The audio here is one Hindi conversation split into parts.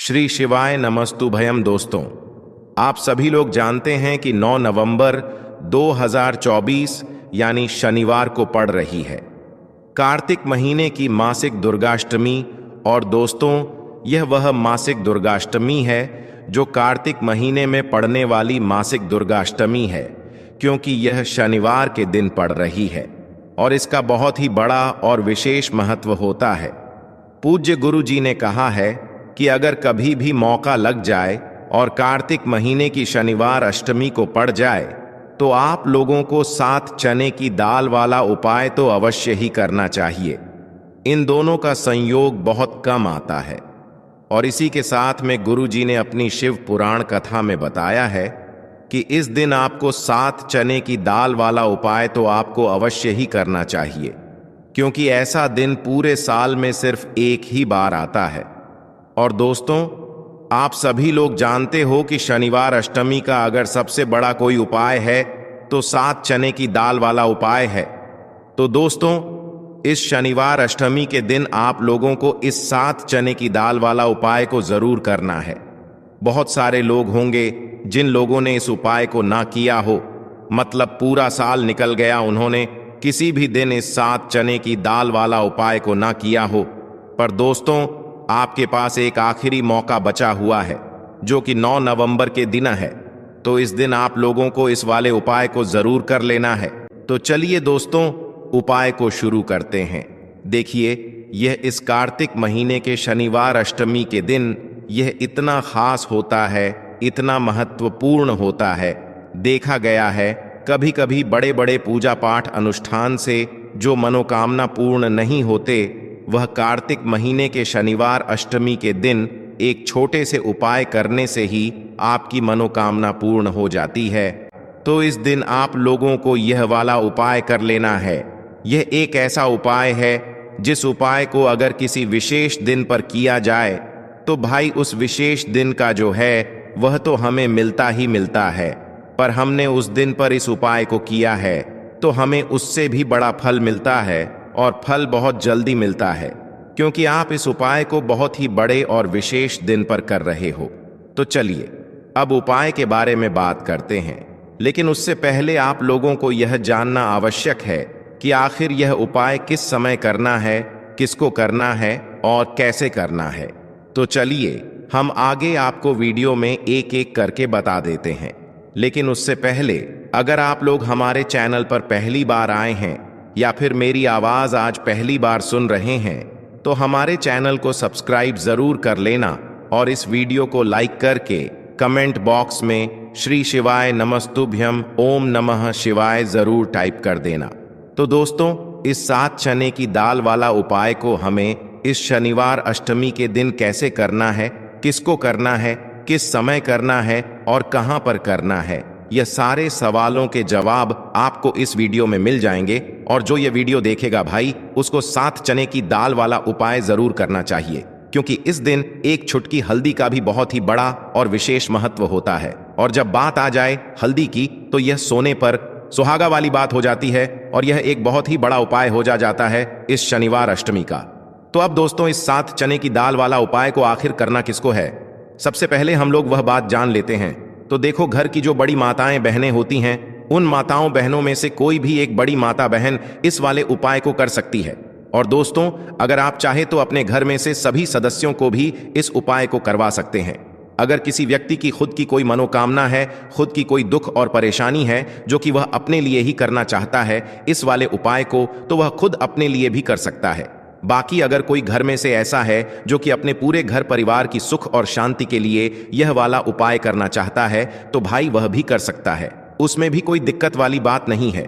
श्री शिवाय नमस्तुभयम। दोस्तों, आप सभी लोग जानते हैं कि 9 नवंबर 2024 यानी शनिवार को पड़ रही है कार्तिक महीने की मासिक दुर्गाष्टमी। और दोस्तों, यह वह मासिक दुर्गाष्टमी है जो कार्तिक महीने में पड़ने वाली मासिक दुर्गाष्टमी है, क्योंकि यह शनिवार के दिन पड़ रही है और इसका बहुत ही बड़ा और विशेष महत्व होता है। पूज्य गुरु जी ने कहा है कि अगर कभी भी मौका लग जाए और कार्तिक महीने की शनिवार अष्टमी को पड़ जाए तो आप लोगों को 7 चने की दाल वाला उपाय तो अवश्य ही करना चाहिए। इन दोनों का संयोग बहुत कम आता है और इसी के साथ में गुरु जी ने अपनी शिव पुराण कथा में बताया है कि इस दिन आपको 7 चने की दाल वाला उपाय तो आपको अवश्य ही करना चाहिए, क्योंकि ऐसा दिन पूरे साल में सिर्फ एक ही बार आता है। और दोस्तों, आप सभी लोग जानते हो कि शनिवार अष्टमी का अगर सबसे बड़ा कोई उपाय है तो 7 चने की दाल वाला उपाय है। तो दोस्तों, इस शनिवार अष्टमी के दिन आप लोगों को इस 7 चने की दाल वाला उपाय को जरूर करना है। बहुत सारे लोग होंगे जिन लोगों ने इस उपाय को ना किया हो, मतलब पूरा साल निकल गया, उन्होंने किसी भी दिन इस 7 चने की दाल वाला उपाय को ना किया हो। पर दोस्तों, आपके पास एक आखिरी मौका बचा हुआ है जो कि 9 नवंबर के दिन है। तो इस दिन आप लोगों को इस वाले उपाय को जरूर कर लेना है। तो चलिए दोस्तों, उपाय को शुरू करते हैं। देखिए, यह इस कार्तिक महीने के शनिवार अष्टमी के दिन यह इतना खास होता है, इतना महत्वपूर्ण होता है। देखा गया है कभी कभी बड़े बड़े पूजा पाठ अनुष्ठान से जो मनोकामना पूर्ण नहीं होते, वह कार्तिक महीने के शनिवार अष्टमी के दिन एक छोटे से उपाय करने से ही आपकी मनोकामना पूर्ण हो जाती है। तो इस दिन आप लोगों को यह वाला उपाय कर लेना है। यह एक ऐसा उपाय है जिस उपाय को अगर किसी विशेष दिन पर किया जाए तो भाई उस विशेष दिन का जो है वह तो हमें मिलता ही मिलता है, पर हमने उस दिन पर इस उपाय को किया है तो हमें उससे भी बड़ा फल मिलता है और फल बहुत जल्दी मिलता है, क्योंकि आप इस उपाय को बहुत ही बड़े और विशेष दिन पर कर रहे हो। तो चलिए अब उपाय के बारे में बात करते हैं, लेकिन उससे पहले आप लोगों को यह जानना आवश्यक है कि आखिर यह उपाय किस समय करना है, किसको करना है और कैसे करना है। तो चलिए हम आगे आपको वीडियो में एक एक करके बता देते हैं। लेकिन उससे पहले अगर आप लोग हमारे चैनल पर पहली बार आए हैं या फिर मेरी आवाज आज पहली बार सुन रहे हैं तो हमारे चैनल को सब्सक्राइब जरूर कर लेना और इस वीडियो को लाइक करके कमेंट बॉक्स में श्री शिवाय नमस्तुभ्यम ओम नमः शिवाय जरूर टाइप कर देना। तो दोस्तों, इस 7 चने की दाल वाला उपाय को हमें इस शनिवार अष्टमी के दिन कैसे करना है, किसको करना है, किस समय करना है और कहां पर करना है, यह सारे सवालों के जवाब आपको इस वीडियो में मिल जाएंगे। और जो ये वीडियो देखेगा भाई, उसको 7 चने की दाल वाला उपाय जरूर करना चाहिए, क्योंकि इस दिन एक चुटकी हल्दी का भी बहुत ही बड़ा और विशेष महत्व होता है। और जब बात आ जाए हल्दी की तो यह सोने पर सुहागा वाली बात हो जाती है और यह एक बहुत ही बड़ा उपाय हो जाता है इस शनिवार अष्टमी का। तो अब दोस्तों, इस 7 चने की दाल वाला उपाय को आखिर करना किसको है, सबसे पहले हम लोग वह बात जान लेते हैं। तो देखो, घर की जो बड़ी माताएं बहनें होती हैं, उन माताओं बहनों में से कोई भी एक बड़ी माता बहन इस वाले उपाय को कर सकती है। और दोस्तों, अगर आप चाहे तो अपने घर में से सभी सदस्यों को भी इस उपाय को करवा सकते हैं। अगर किसी व्यक्ति की खुद की कोई मनोकामना है, खुद की कोई दुख और परेशानी है जो कि वह अपने लिए ही करना चाहता है इस वाले उपाय को, तो वह खुद अपने लिए भी कर सकता है। बाकी अगर कोई घर में से ऐसा है जो कि अपने पूरे घर परिवार की सुख और शांति के लिए यह वाला उपाय करना चाहता है तो भाई वह भी कर सकता है, उसमें भी कोई दिक्कत वाली बात नहीं है।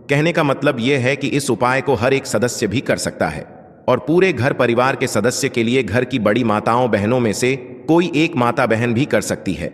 कहने का मतलब यह है कि इस उपाय को हर एक सदस्य भी कर सकता है और पूरे घर परिवार के सदस्य के लिए घर की बड़ी माताओं बहनों में से कोई एक माता बहन भी कर सकती है।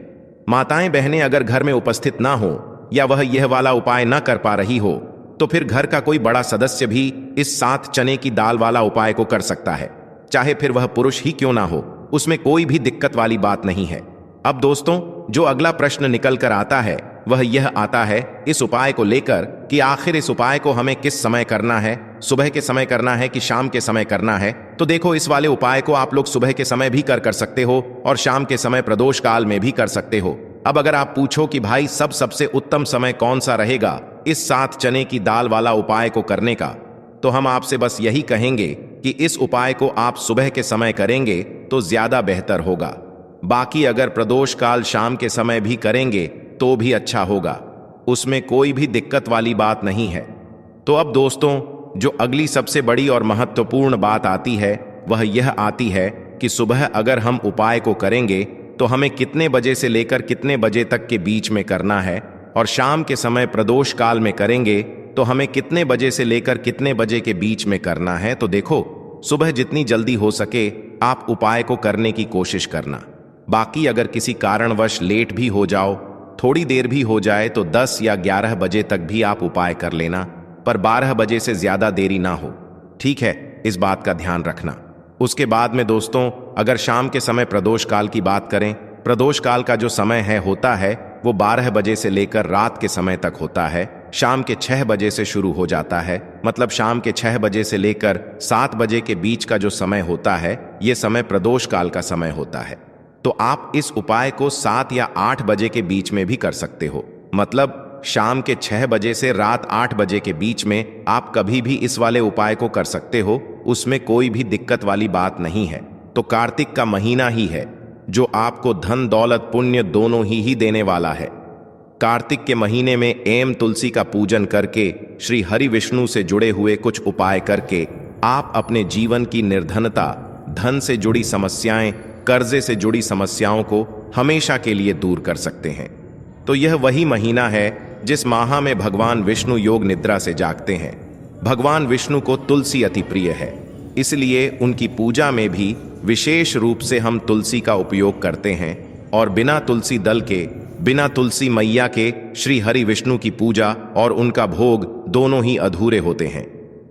माताएं बहनें अगर घर में उपस्थित ना हो या वह यह वाला उपाय ना कर पा रही हो तो फिर घर का कोई बड़ा सदस्य भी इस 7 चने की दाल वाला उपाय को कर सकता है, चाहे फिर वह पुरुष ही क्यों ना हो, उसमें कोई भी दिक्कत वाली बात नहीं है। अब दोस्तों, जो अगला प्रश्न निकल कर आता है वह यह आता है इस उपाय को लेकर कि आखिर इस उपाय को हमें किस समय करना है, सुबह के समय करना है कि शाम के समय करना है। तो देखो, इस वाले उपाय को आप लोग सुबह के समय भी कर सकते हो और शाम के समय प्रदोष काल में भी कर सकते हो। अब अगर आप पूछो कि भाई सबसे उत्तम समय कौन सा रहेगा इस 7 चने की दाल वाला उपाय को करने का, तो हम आपसे बस यही कहेंगे कि इस उपाय को आप सुबह के समय करेंगे तो ज्यादा बेहतर होगा। बाकी अगर प्रदोष काल शाम के समय भी करेंगे तो भी अच्छा होगा, उसमें कोई भी दिक्कत वाली बात नहीं है। तो अब दोस्तों, जो अगली सबसे बड़ी और महत्वपूर्ण बात आती है वह यह आती है कि सुबह अगर हम उपाय को करेंगे तो हमें कितने बजे से लेकर कितने बजे तक के बीच में करना है, और शाम के समय प्रदोष काल में करेंगे तो हमें कितने बजे से लेकर कितने बजे के बीच में करना है। तो देखो, सुबह जितनी जल्दी हो सके आप उपाय को करने की कोशिश करना। बाकी अगर किसी कारणवश लेट भी हो जाओ, थोड़ी देर भी हो जाए, तो 10 या 11 बजे तक भी आप उपाय कर लेना, पर 12 बजे से ज्यादा देरी ना हो। ठीक है, इस बात का ध्यान रखना। उसके बाद में दोस्तों, अगर शाम के समय प्रदोष काल की बात करें, प्रदोष काल का जो समय होता है वो 12 बजे से लेकर रात के समय तक होता है। शाम के 6 बजे से शुरू हो जाता है, मतलब शाम के 6 बजे से लेकर 7 बजे के बीच का जो समय होता है ये समय प्रदोष काल का समय होता है। तो आप इस उपाय को 7 या 8 बजे के बीच में भी कर सकते हो, मतलब शाम के 6 बजे से रात 8 बजे के बीच में आप कभी भी इस वाले उपाय को कर सकते हो, उसमें कोई भी दिक्कत वाली बात नहीं है। तो कार्तिक का महीना ही है जो आपको धन दौलत पुण्य दोनों ही देने वाला है। कार्तिक के महीने में एम तुलसी का पूजन करके, श्री हरि विष्णु से जुड़े हुए कुछ उपाय करके आप अपने जीवन की निर्धनता, धन से जुड़ी समस्याएं, कर्जे से जुड़ी समस्याओं को हमेशा के लिए दूर कर सकते हैं। तो यह वही महीना है जिस माह में भगवान विष्णु योग निद्रा से जागते हैं। भगवान विष्णु को तुलसी अति प्रिय है, इसलिए उनकी पूजा में भी विशेष रूप से हम तुलसी का उपयोग करते हैं, और बिना तुलसी दल के, बिना तुलसी मैया के श्री हरि विष्णु की पूजा और उनका भोग दोनों ही अधूरे होते हैं।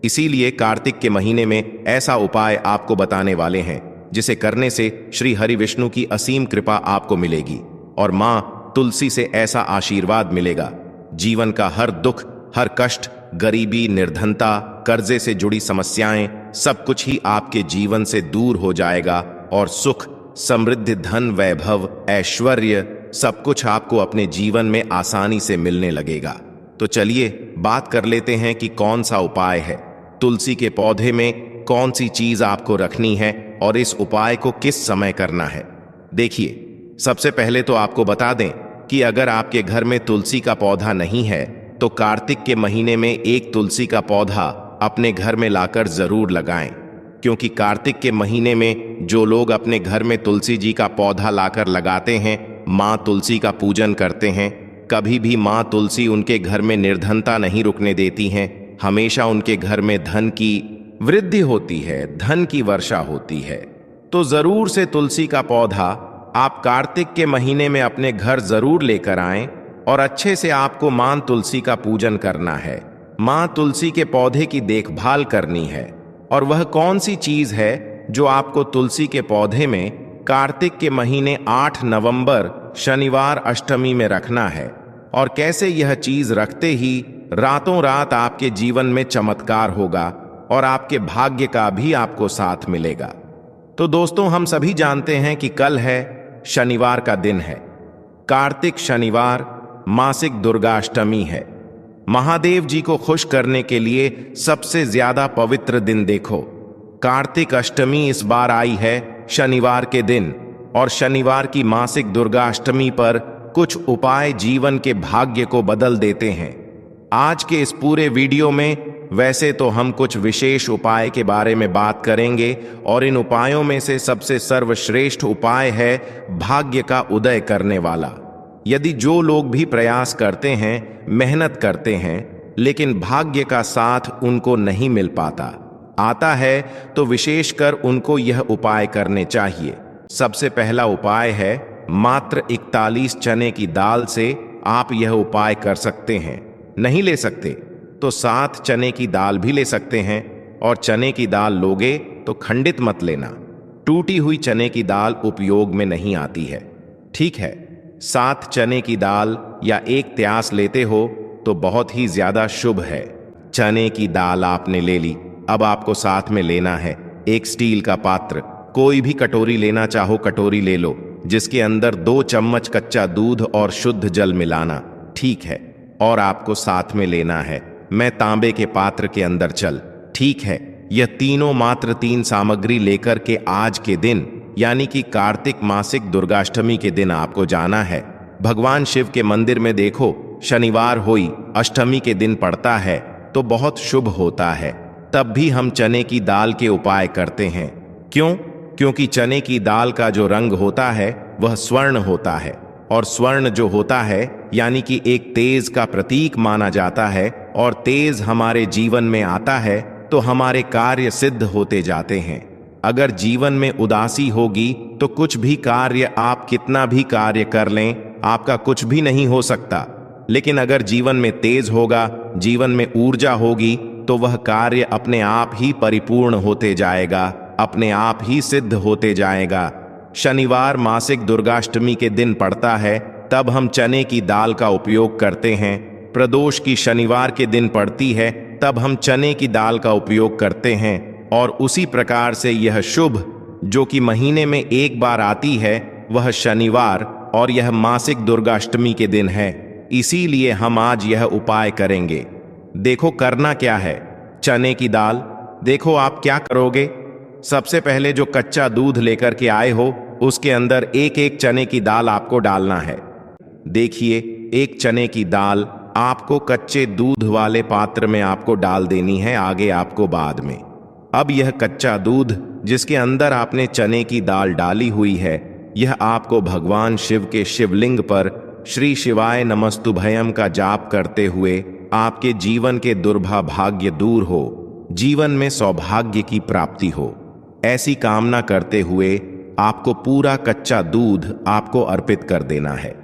इसीलिए कार्तिक के महीने में ऐसा उपाय आपको बताने वाले हैं जिसे करने से श्री हरि विष्णु की असीम कृपा आपको मिलेगी और माँ तुलसी से ऐसा आशीर्वाद मिलेगा, जीवन का हर दुख, हर कष्ट, गरीबी, निर्धनता, कर्जे से जुड़ी समस्याएं, सब कुछ ही आपके जीवन से दूर हो जाएगा और सुख, समृद्धि, धन, वैभव, ऐश्वर्य सब कुछ आपको अपने जीवन में आसानी से मिलने लगेगा। तो चलिए बात कर लेते हैं कि कौन सा उपाय है, तुलसी के पौधे में कौन सी चीज आपको रखनी है और इस उपाय को किस समय करना है। देखिए, सबसे पहले तो आपको बता दें कि अगर आपके घर में तुलसी का पौधा नहीं है तो कार्तिक के महीने में एक तुलसी का पौधा अपने घर में लाकर जरूर लगाएं, क्योंकि कार्तिक के महीने में जो लोग अपने घर में तुलसी जी का पौधा लाकर लगाते हैं, माँ तुलसी का पूजन करते हैं, कभी भी माँ तुलसी उनके घर में निर्धनता नहीं रुकने देती हैं। हमेशा उनके घर में धन की वृद्धि होती है, धन की वर्षा होती है। तो जरूर से तुलसी का पौधा आप कार्तिक के महीने में अपने घर जरूर लेकर आएं और अच्छे से आपको माँ तुलसी का पूजन करना है, माँ तुलसी के पौधे की देखभाल करनी है। और वह कौन सी चीज है जो आपको तुलसी के पौधे में कार्तिक के महीने 8 नवंबर शनिवार अष्टमी में रखना है, और कैसे यह चीज रखते ही रातों रात आपके जीवन में चमत्कार होगा और आपके भाग्य का भी आपको साथ मिलेगा। तो दोस्तों, हम सभी जानते हैं कि कल है शनिवार का दिन है, कार्तिक शनिवार मासिक दुर्गाष्टमी है। महादेव जी को खुश करने के लिए सबसे ज्यादा पवित्र दिन देखो, कार्तिक अष्टमी इस बार आई है शनिवार के दिन, और शनिवार की मासिक दुर्गाष्टमी पर कुछ उपाय जीवन के भाग्य को बदल देते हैं। आज के इस पूरे वीडियो में वैसे तो हम कुछ विशेष उपाय के बारे में बात करेंगे, और इन उपायों में से सबसे सर्वश्रेष्ठ उपाय है भाग्य का उदय करने वाला। यदि जो लोग भी प्रयास करते हैं, मेहनत करते हैं, लेकिन भाग्य का साथ उनको नहीं मिल पाता आता है, तो विशेषकर उनको यह उपाय करने चाहिए। सबसे पहला उपाय है मात्र 41 चने की दाल से आप यह उपाय कर सकते हैं। नहीं ले सकते तो 7 चने की दाल भी ले सकते हैं, और चने की दाल लोगे तो खंडित मत लेना, टूटी हुई चने की दाल उपयोग में नहीं आती है। ठीक है, साथ चने की दाल या एक त्यास लेते हो तो बहुत ही ज्यादा शुभ है। चने की दाल आपने ले ली, अब आपको साथ में लेना है एक स्टील का पात्र। कोई भी कटोरी लेना चाहो कटोरी ले लो, जिसके अंदर 2 चम्मच कच्चा दूध और शुद्ध जल मिलाना, ठीक है। और आपको साथ में लेना है मैं तांबे के पात्र के अंदर चल, ठीक है। यह तीनों मात्र 3 सामग्री लेकर के आज के दिन यानी कि कार्तिक मासिक दुर्गाष्टमी के दिन आपको जाना है भगवान शिव के मंदिर में। देखो शनिवार होई अष्टमी के दिन पड़ता है तो बहुत शुभ होता है। तब भी हम चने की दाल के उपाय करते हैं। क्यों? क्योंकि चने की दाल का जो रंग होता है वह स्वर्ण होता है, और स्वर्ण जो होता है यानी कि एक तेज का प्रतीक माना जाता है, और तेज हमारे जीवन में आता है तो हमारे कार्य सिद्ध होते जाते हैं। अगर जीवन में उदासी होगी तो कुछ भी कार्य, आप कितना भी कार्य कर लें, आपका कुछ भी नहीं हो सकता। लेकिन अगर जीवन में तेज होगा, जीवन में ऊर्जा होगी, तो वह कार्य अपने आप ही परिपूर्ण होते जाएगा, अपने आप ही सिद्ध होते जाएगा। शनिवार मासिक दुर्गाष्टमी के दिन पड़ता है, तब हम चने की दाल का उपयोग करते हैं। प्रदोष की शनिवार के दिन पड़ती है, तब हम चने की दाल का उपयोग करते हैं। और उसी प्रकार से यह शुभ जो कि महीने में एक बार आती है वह शनिवार, और यह मासिक दुर्गाष्टमी के दिन है। इसीलिए हम आज यह उपाय करेंगे। देखो करना क्या है। चने की दाल, देखो आप क्या करोगे। सबसे पहले जो कच्चा दूध लेकर के आए हो उसके अंदर एक एक चने की दाल आपको डालना है। देखिए एक चने की दाल आपको कच्चे दूध वाले पात्र में आपको डाल देनी है, आगे आपको बाद में। अब यह कच्चा दूध जिसके अंदर आपने चने की दाल डाली हुई है, यह आपको भगवान शिव के शिवलिंग पर श्री शिवाय नमस्तुभयम का जाप करते हुए आपके जीवन के दुर्भाग्य दूर हो, जीवन में सौभाग्य की प्राप्ति हो, ऐसी कामना करते हुए आपको पूरा कच्चा दूध आपको अर्पित कर देना है।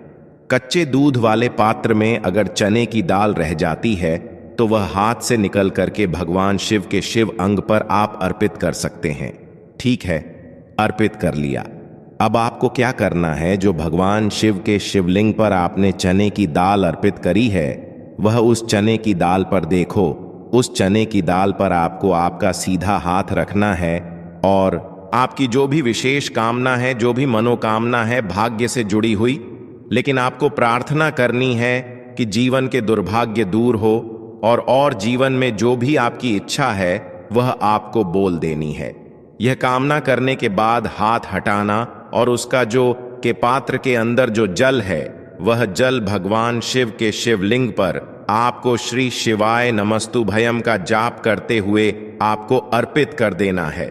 कच्चे दूध वाले पात्र में अगर चने की दाल रह जाती है तो वह हाथ से निकल करके भगवान शिव के शिव अंग पर आप अर्पित कर सकते हैं। ठीक है, अर्पित कर लिया। अब आपको क्या करना है, जो भगवान शिव के शिवलिंग पर आपने चने की दाल अर्पित करी है, वह उस चने की दाल पर देखो। उस चने की दाल पर आपको आपका सीधा हाथ रखना है, और आपकी जो भी विशेष कामना है, जो भी मनोकामना है भाग्य से जुड़ी हुई, लेकिन आपको प्रार्थना करनी है कि जीवन के दुर्भाग्य दूर हो, और जीवन में जो भी आपकी इच्छा है वह आपको बोल देनी है। यह कामना करने के बाद हाथ हटाना, और उसका जो के पात्र के अंदर जो जल है वह जल भगवान शिव के शिवलिंग पर आपको श्री शिवाय नमस्तुभयम का जाप करते हुए आपको अर्पित कर देना है।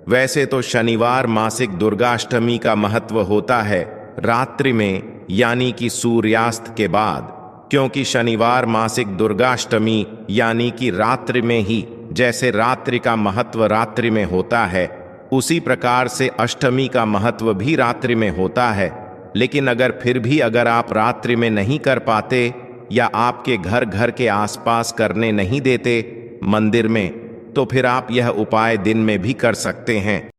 वैसे तो शनिवार मासिक दुर्गाष्टमी का महत्व होता है रात्रि में, यानी कि सूर्यास्त के बाद, क्योंकि शनिवार मासिक दुर्गाष्टमी यानी कि रात्रि में ही, जैसे रात्रि का महत्व रात्रि में होता है, उसी प्रकार से अष्टमी का महत्व भी रात्रि में होता है। लेकिन अगर फिर भी अगर आप रात्रि में नहीं कर पाते, या आपके घर के आसपास करने नहीं देते मंदिर में, तो फिर आप यह उपाय दिन में भी कर सकते हैं।